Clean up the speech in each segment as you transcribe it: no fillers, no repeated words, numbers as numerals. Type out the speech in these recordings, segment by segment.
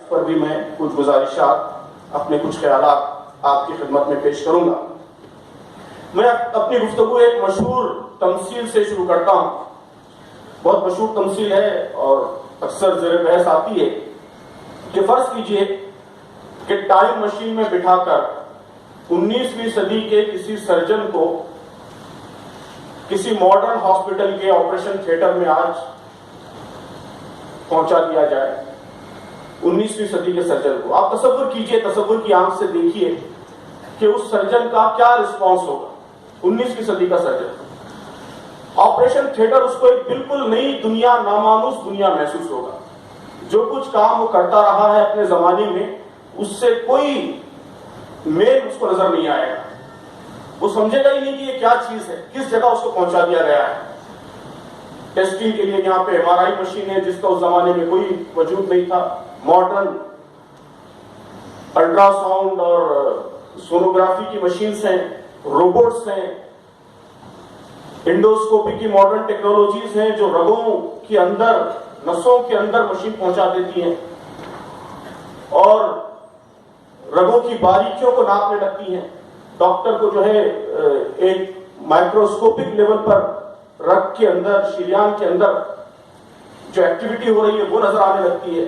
پر بھی میں کچھ گزارشات، اپنے کچھ خیالات آپ کی خدمت میں پیش کروں گا۔ میں اپنی گفتگو ایک مشہور تمثیل سے شروع کرتا ہوں۔ بہت مشہور تمثیل ہے اور اکثر زیر بحث آتی ہے کہ فرض کیجئے کہ ٹائم مشین میں بٹھا کر 19ویں صدی کے کسی سرجن کو کسی ماڈرن ہاسپٹل کے آپریشن تھیٹر میں آج پہنچا دیا جائے، 19ویں صدی کے سرجن کو۔ آپ تصور کیجئے، تصور کی آنکھ سے دیکھیے کہ اس سرجن کا کیا رسپانس ہوگا۔ 19ویں صدی کا سرجن، آپریشن تھیٹر اس کو ایک بالکل نئی دنیا، نامانوس دنیا محسوس ہوگا۔ جو کچھ کام وہ کرتا رہا ہے اپنے زمانے میں، اس سے کوئی میل اس کو نظر نہیں آئے گا۔ وہ سمجھے گا ہی نہیں کہ یہ کیا چیز ہے، کس جگہ اس کو پہنچا دیا گیا ہے۔ ٹیسٹنگ کے لیے یہاں پہ MRI مشین ہے جس کا اس زمانے میں کوئی وجود نہیں تھا۔ ماڈرن الٹرا ساؤنڈ اور سونوگرافی کی مشینز ہیں، روبوٹس ہیں، انڈوسکوپی کی ماڈرن ٹیکنالوجیز ہیں جو رگوں کے اندر، نسوں کے اندر مشین پہنچا دیتی ہیں اور رگوں کی باریکیوں کو ناپنے لگتی ہیں۔ ڈاکٹر کو جو ہے ایک مائکروسکوپک لیول پر رگ کے اندر، شریان کے اندر جو ایکٹیویٹی ہو رہی ہے وہ نظر آنے لگتی ہے۔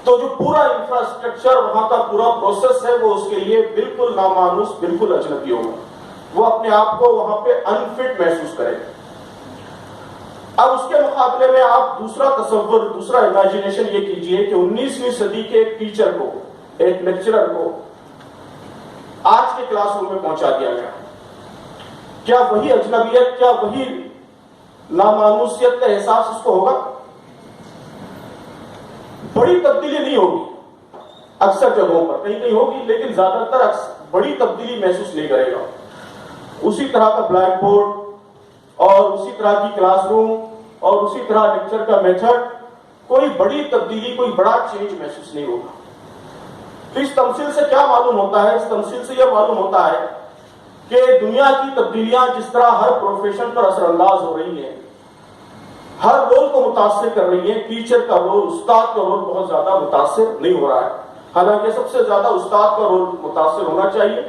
تو جو پورا انفراسٹرکچر، وہاں کا پورا پروسیس ہے، وہ اس کے لیے بالکل نامانوس، بالکل اجنبی ہوگا۔ وہ اپنے آپ کو وہاں پہ انفٹ محسوس کرے گا۔ اب اس کے مقابلے میں آپ دوسرا تصور، دوسرا امیجنیشن یہ کیجئے کہ 19ویں صدی کے ایک ٹیچر کو، ایک لیکچرر کو آج کے کلاس روم میں پہنچا دیا گیا۔ کیا وہی اجنبیت، کیا وہی نامانوسیت کا احساس اس کو ہوگا؟ بڑی تبدیلی نہیں ہوگی، اکثر جگہوں پر کہیں کہیں ہوگی، لیکن زیادہ تر بڑی تبدیلی محسوس نہیں کرے گا۔ اسی طرح کا بلیک بورڈ اور اسی طرح کی کلاس روم اور اسی طرح لیکچر کا میتھڈ، کوئی بڑی تبدیلی، کوئی بڑا چینج محسوس نہیں ہوگا۔ تو اس تمثیل سے کیا معلوم ہوتا ہے؟ اس تمثیل سے یہ معلوم ہوتا ہے کہ دنیا کی تبدیلیاں جس طرح ہر پروفیشن پر اثر انداز ہو رہی ہیں، ہر رول کو متاثر کر رہی ہیں، ٹیچر کا رول، استاد کا رول بہت زیادہ متاثر نہیں ہو رہا ہے۔ حالانکہ سب سے زیادہ استاد کا رول متاثر ہونا چاہیے،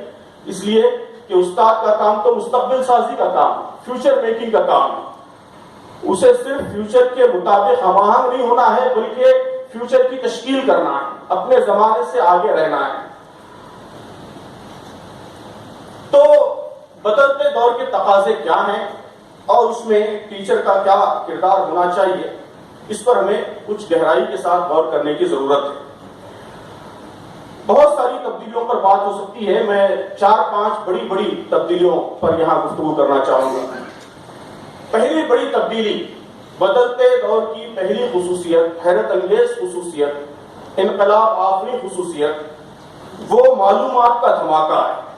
اس لیے کہ استاد کا کام تو مستقبل سازی کا کام ہے، فیوچر میکنگ کا کام ہے۔ اسے صرف فیوچر کے مطابق ہم آہنگ نہیں ہونا ہے، بلکہ فیوچر کی تشکیل کرنا ہے، اپنے زمانے سے آگے رہنا ہے۔ تو بدلتے دور کے تقاضے کیا ہیں اور اس میں ٹیچر کا کیا کردار ہونا چاہیے، اس پر ہمیں کچھ گہرائی کے ساتھ غور کرنے کی ضرورت ہے۔ بہت ساری تبدیلیوں پر بات ہو سکتی ہے، میں 4-5 بڑی تبدیلیوں پر یہاں گفتگو کرنا چاہوں گا۔ پہلی بڑی تبدیلی، بدلتے دور کی پہلی خصوصیت، حیرت انگیز خصوصیت، انقلاب آفرین خصوصیت، وہ معلومات کا دھماکہ ہے۔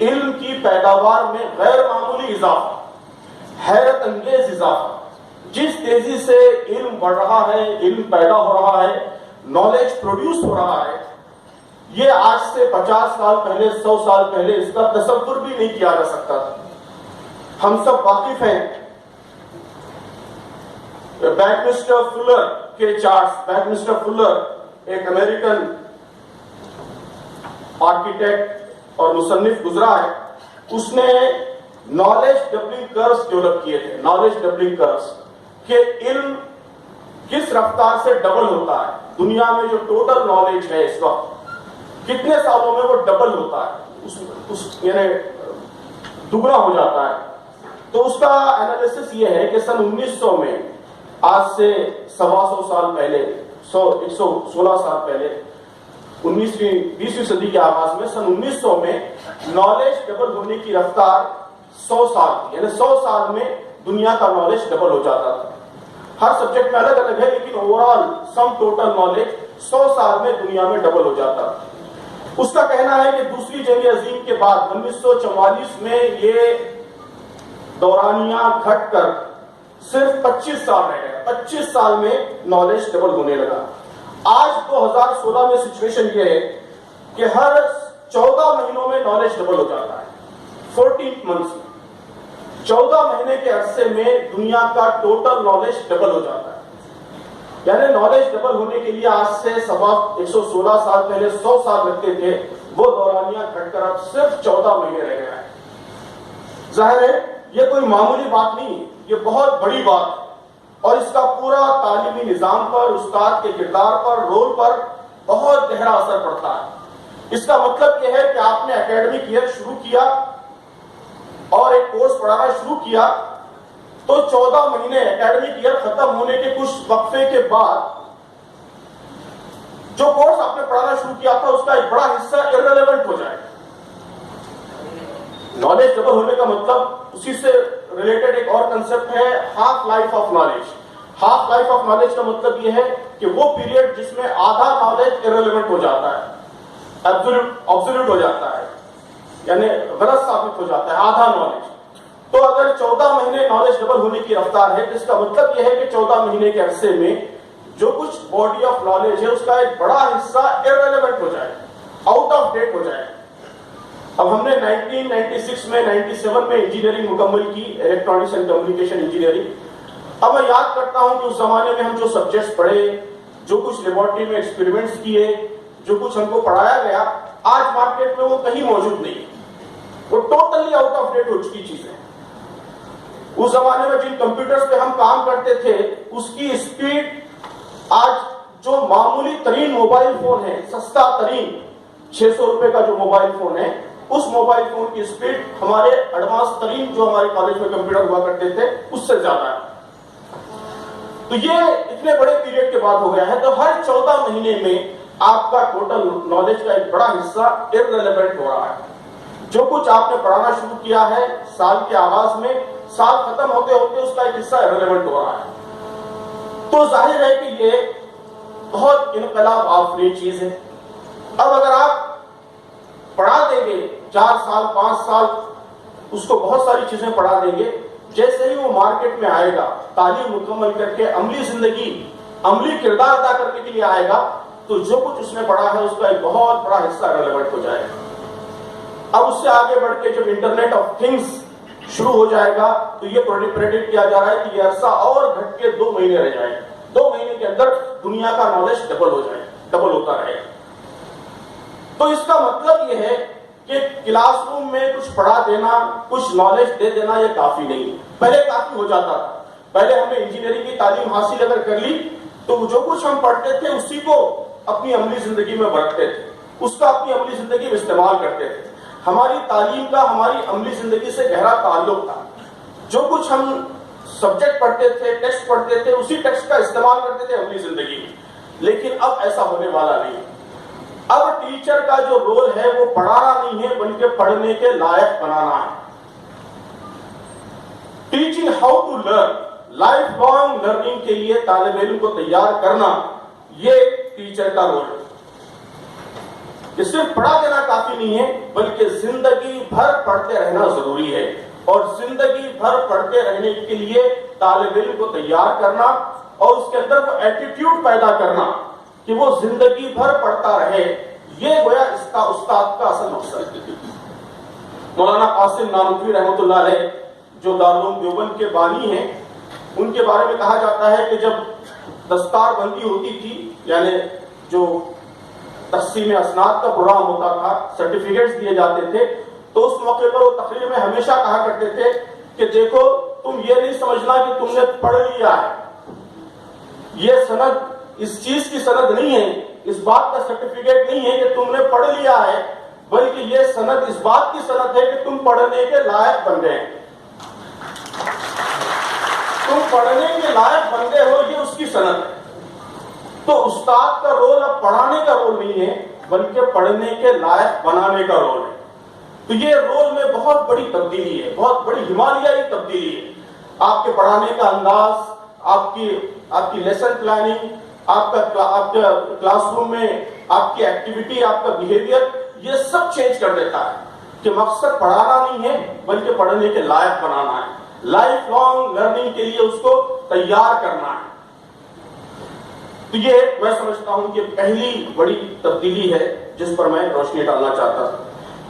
علم کی پیداوار میں غیر معمولی اضافہ، حیرت انگیز اضافہ۔ جس تیزی سے علم بڑھ رہا ہے، علم پیدا ہو رہا ہے، نالج پروڈیوس ہو رہا ہے، یہ آج سے 50 سال پہلے، 100 سال پہلے اس کا تصور بھی نہیں کیا جا سکتا تھا۔ ہم سب واقف ہیں بیکمسٹر فلر کے چارٹس۔ بیکمسٹر فلر ایک امریکن آرکیٹیکٹ اور مصنف گزرا ہے، اس نے نالج ڈبلنگ کروز ڈیولپ کیے تھے۔ نالج ڈبلنگ کروز کہ علم کس رفتار سے ڈبل ہوتا ہے، دنیا میں جو ٹوٹل نالج ہے اس وقت کتنے سالوں میں وہ ڈبل ہوتا ہے، یعنی دگنا ہو جاتا ہے۔ تو اس کا انالیسس یہ ہے کہ سن 1900 میں، آج سے 125 سال پہلے، 116 سال پہلے، 20ویں صدی کے آغاز میں، سن 1900 میں نالج ڈبل ہونے کی رفتار 100 سال تھی، یعنی 100 سال میں دنیا کا نالج ڈبل ہو جاتا تھا۔ ہر سبجیکٹ میں الگ الگ ہے، لیکن اوورال سم ٹوٹل نالج 100 سال میں دنیا میں ڈبل ہو جاتا تھا۔ اس کا کہنا ہے کہ دوسری جنگ عظیم کے بعد 1944 میں یہ دورانیہ گھٹ کر صرف 25 سال رہ گیا۔ 25 سال میں نالج ڈبل ہونے لگا۔ آج 2016 میں سچویشن یہ ہے کہ ہر 14 مہینوں میں نالج ڈبل ہو جاتا ہے۔ 14 منتھس میں، 14 مہینے کے عرصے میں دنیا کا ٹوٹل نالج ڈبل ہو جاتا ہے۔ یعنی نالج ڈبل ہونے کے لیے آج سے سوا 116 سال پہلے 100 سال لگتے تھے، وہ دورانیہ گھٹ کر اب صرف 14 مہینے رہ گیا ہے۔ ظاہر ہے یہ کوئی معمولی بات نہیں، یہ بہت بڑی بات ہے، اور اس کا پورا تعلیمی نظام پر، استاد کے کردار پر، رول پر بہت گہرا اثر پڑتا ہے۔ اس کا مطلب یہ ہے کہ آپ نے اکیڈمک ایئر شروع کیا اور ایک کورس پڑھانا شروع کیا، تو 14 مہینے اکیڈمک ایئر ختم ہونے کے کچھ وقفے کے بعد جو کورس آپ نے پڑھانا شروع کیا تھا اس کا ایک بڑا حصہ ارریلیونٹ ہو جائے گا۔ نالج ڈبل ہونے کا مطلب اسی سے ریلیٹڈ ایک اور کنسپٹ ہے half life of knowledge. Half life of knowledge کا مطلب یہ ہے کہ وہ پیریڈ جس میں آدھا نالج ارریلیونٹ ہو جاتا ہے، آبسولوٹ ہو جاتا ہے، یعنی غلط ثابت ہو جاتا ہے آدھا نالج۔ تو اگر 14 مہینے نالج ڈبل ہونے کی رفتار ہے تو اس کا مطلب یہ ہے کہ 14 مہینے کے عرصے میں جو کچھ باڈی آف نالج ہے اس کا ایک بڑا حصہ ارریلیونٹ ہو جائے، آؤٹ آف ڈیٹ ہو جائے۔ اب ہم نے 1996 میں 97 میں انجینئرنگ مکمل کی، الیکٹرانکس اینڈ کمیونیکیشن انجینئرنگ۔ اب میں یاد کرتا ہوں کہ اس زمانے میں ہم جو سبجیکٹس پڑھے، جو کچھ لیبارٹری میں ایکسپیریمنٹس کیے، جو کچھ ہم کو پڑھایا گیا، آج مارکیٹ میں وہ کہیں موجود نہیں، وہ ٹوٹلی آؤٹ آف ڈیٹ ہو چکی چیزیں۔ اس زمانے میں جن کمپیوٹرز پہ ہم کام کرتے تھے اس کی اسپیڈ آج جو معمولی ترین موبائل فون ہے، سستا ترین 600 روپے کا جو موبائل فون ہے، اس موبائل فون کی اسپیڈ ہمارے ایڈوانس ترین جو ہمارے کالج میں کمپیوٹر ہوا کرتے تھے اس سے زیادہ ہے۔ تو یہ اتنے بڑے پیریڈ کے بعد ہو گیا ہے، تو ہر 14 مہینے میں آپ کا ٹوٹل نالج کا ایک بڑا حصہ ارریلیونٹ ہو رہا ہے۔ جو کچھ آپ نے پڑھانا شروع کیا ہے سال کے آغاز میں، سال ختم ہوتے ہوتے اس کا ایک حصہ ارریلیونٹ ہو رہا ہے۔ تو ظاہر ہے کہ یہ بہت انقلاب آفرین چیز ہے۔ اب اگر آپ پڑھا دیں گے 4 سال 5 سال اس کو بہت ساری چیزیں پڑھا دیں گے، جیسے ہی وہ مارکیٹ میں آئے گا، تعلیم مکمل کر کے عملی زندگی، عملی کردار ادا کرنے کے لیے آئے گا، تو جو کچھ اس نے پڑھا ہے اس کا ایک بہت بڑا حصہ ریلیونٹ ہو جائے گا۔ اب اس سے آگے بڑھ کے جب انٹرنیٹ آف تھنگس شروع ہو جائے گا تو یہ پریڈکٹ کیا جا رہا ہے کہ یہ عرصہ اور گھٹ کے 2 مہینے رہ جائے، 2 مہینے کے اندر دنیا کا نالج ڈبل ہو جائے، ڈبل ہوتا رہے۔ تو اس کا مطلب یہ ہے کہ کلاس روم میں کچھ پڑھا دینا، کچھ نالج دے دینا یہ کافی نہیں، پہلے کافی ہو جاتا تھا۔ پہلے ہم نے انجینئرنگ کی تعلیم حاصل اگر کر لی تو جو کچھ ہم پڑھتے تھے اسی کو اپنی عملی زندگی میں برتتے تھے، اس کا اپنی عملی زندگی میں استعمال کرتے تھے۔ ہماری تعلیم کا ہماری عملی زندگی سے گہرا تعلق تھا۔ جو کچھ ہم سبجیکٹ پڑھتے تھے، ٹیکسٹ پڑھتے تھے، اسی ٹیکسٹ کا استعمال کرتے تھے عملی زندگی میں۔ لیکن اب ایسا ہونے والا نہیں۔ اب ٹیچر کا جو رول ہے وہ پڑھانا نہیں ہے بلکہ پڑھنے کے لائق بنانا ہے۔ Teaching how to learn, lifelong learning کے لیے طالب علم کو تیار کرنا، یہ ٹیچر کا رول ہے۔ کہ صرف پڑھا دینا کافی نہیں ہے بلکہ زندگی بھر پڑھتے رہنا ضروری ہے، اور زندگی بھر پڑھتے رہنے کے لیے طالب علم کو تیار کرنا اور اس کے اندر وہ ایٹیٹیوڈ پیدا کرنا کہ وہ زندگی بھر پڑھتا رہے، یہ گویا اس کا استاد کا اصل مقصد ہے۔ مولانا قاسم نانوتوی رحمۃ اللہ علیہ جو دارالعلوم دیوبند کے بانی ہیں، ان کے بارے میں کہا جاتا ہے کہ جب دستار بندی ہوتی تھی، یعنی جو تقسیم اسناد کا پروگرام ہوتا تھا، سرٹیفکیٹس دیے جاتے تھے، تو اس موقع پر وہ تقریر میں ہمیشہ کہا کرتے تھے کہ دیکھو تم یہ نہیں سمجھنا کہ تم نے پڑھ لیا ہے، یہ سند اس چیز کی سند نہیں ہے، اس بات کا سرٹیفکیٹ نہیں ہے کہ تم نے پڑھ لیا ہے، بلکہ یہ سند اس بات کی سند ہے کہ تم پڑھنے کے لائق بن گئے، تم پڑھنے کے لائق بن گئے ہو، یہ اس کی سند ہے۔ تو استاد کا رول اب پڑھانے کا رول نہیں ہے بلکہ پڑھنے کے لائق بنانے کا رول ہے۔ تو یہ رول میں بہت بڑی تبدیلی ہے، بہت بڑی ہمالیائی تبدیلی ہے۔ آپ کے پڑھانے کا انداز، آپ کی لیسن پلاننگ، آپ کا کلاس روم میں آپ کی ایکٹیویٹی، آپ کا بیہیویئر، یہ سب چینج کر دیتا ہے کہ مقصد پڑھانا نہیں ہے بلکہ پڑھنے کے لائق بنانا ہے، لائف لانگ لرننگ کے لیے اس کو تیار کرنا ہے۔ تو یہ میں سمجھتا ہوں کہ پہلی بڑی تبدیلی ہے جس پر میں روشنی ڈالنا چاہتا تھا۔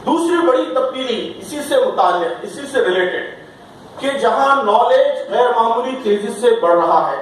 دوسری بڑی تبدیلی اسی سے متعلق، اسی سے ریلیٹڈ، کہ جہاں نالج غیر معمولی تیزی سے بڑھ رہا ہے،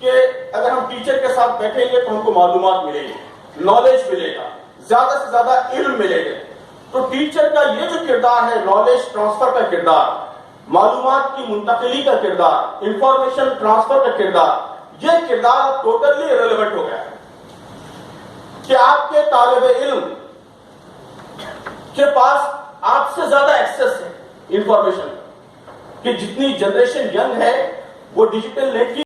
کہ اگر ہم ٹیچر کے ساتھ بیٹھیں گے تو ہم کو معلومات ملیں گی، نالج ملے گا، زیادہ سے زیادہ علم ملے گا. تو ٹیچر کا یہ جو کردار ہے، نالج ٹرانسفر کا کردار، معلومات کی منتقلی کا کردار، انفارمیشن ٹرانسفر کا کردار، یہ کردار ٹوٹلی ریلیونٹ ہو گیا ہے کہ آپ کے طالب علم کے پاس آپ سے زیادہ ایکسس ہے انفارمیشن کا، کہ جتنی جنریشن ینگ ہے وہ ڈیجیٹل نیٹ کی